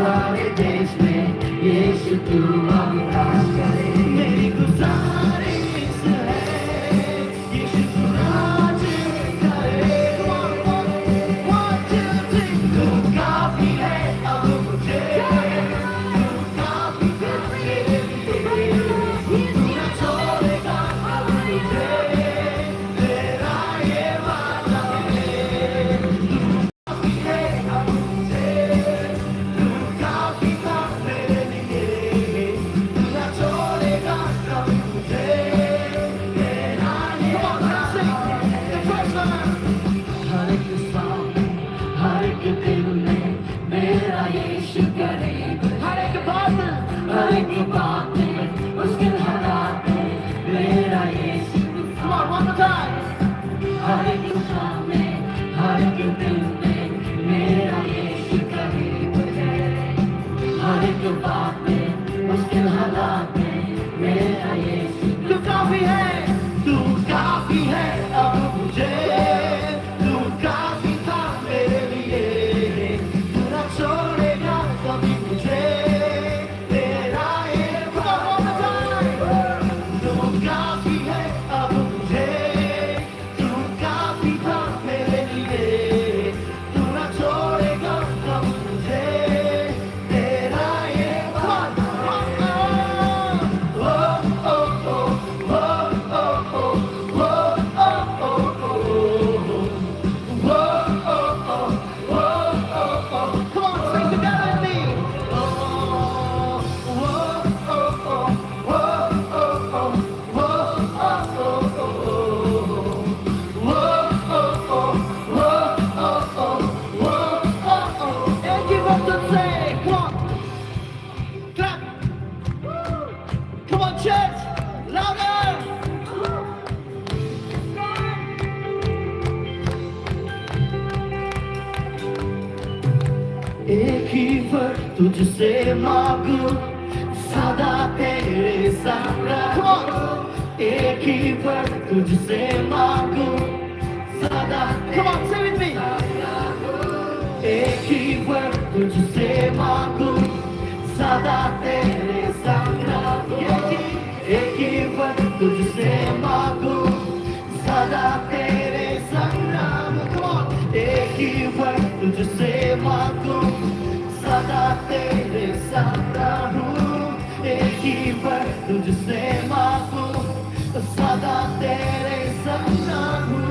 सारे देश में यीशु तू अविनाश करे मेरी गुजारिश है यीशु तू राज करे तू काफी है अब मुझे तू काफी है तू न छोड़ेगा अब मुझे तेरा ये वादा है तू काफी है अब मुझे तू काफी था मेरे लिए तू न छोड़ेगा कभी मुझे तेरा ये वादा है हर एक सांस हर एक दिल में मेरा यीशु करीब हर एक बात में मुश्किल हालात में मेरा यीशु हर एक शाम में हर एक दिल में मेरा यीशु करीब है हर एक बात में मुश्किल हालात में मेरा यीशु तू काफी है अब मुझे तू काफी था मेरे लिए तू न छोड़ेगा कभी मुझे तेरा ये वादा तू काफी है अब मुझे तू काफी था मेरे लिए तू न छोड़ेगा कभी मुझे तेरा ये वादा Come on, sing together with me. And give up the say, come on, clap. Come on, church, louder. एक ही वर्ड तुझसे मांगू सदा तेरे साथ रहूं एक ही वर्ड तुझसे मांगू सदा Come on, say with me. एक ही वर्ड तुझसे मांगू सदा तेरे साथ रहूं एक ही वर्ड तुझसे मांगू सदा तेरे संग रहूं Come on, एक ही वर्ड तुझसे मांगू सदा तेरे संग रहूं एक ही वर्ड तुझसे मांगू सदा तेरे संग रहूं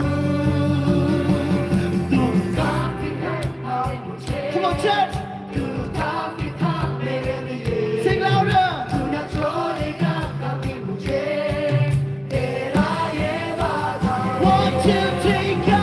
तू काफी है अब मुझे Come on, church. तू काफी था मेरे लिए Sing louder. तू न छोड़ेगा कभी मुझे तेरा ये वादा 1, 2, 3, go.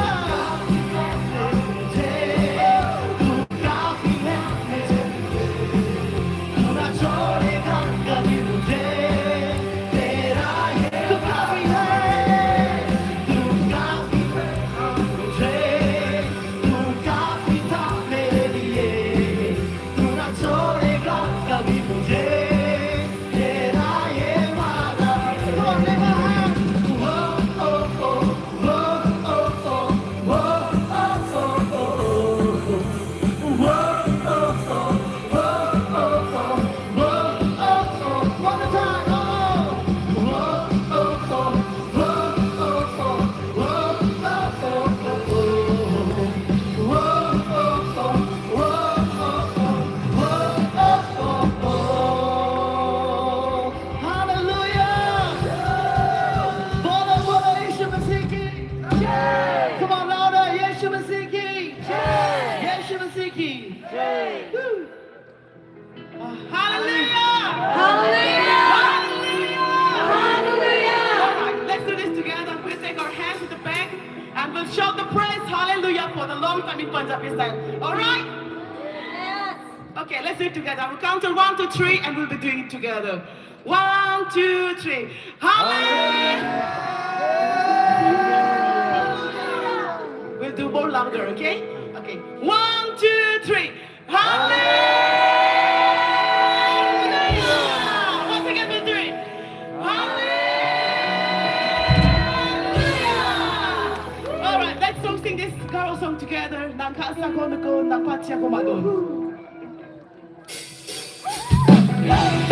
Shout the praise, hallelujah, for the long time in Punjabi style. All right? Yes. Okay, let's do it together. We'll count on 1, 2, 3, and we'll be doing it together. 1, 2, 3. Hallelujah. We'll do more louder, okay? Okay. 1, 2, 3. Hallelujah. Once again, we'll do it. Hallelujah. All right, let's all sing this carol song together. Nang kasa ko na ko, nang patya ko madun. Hey!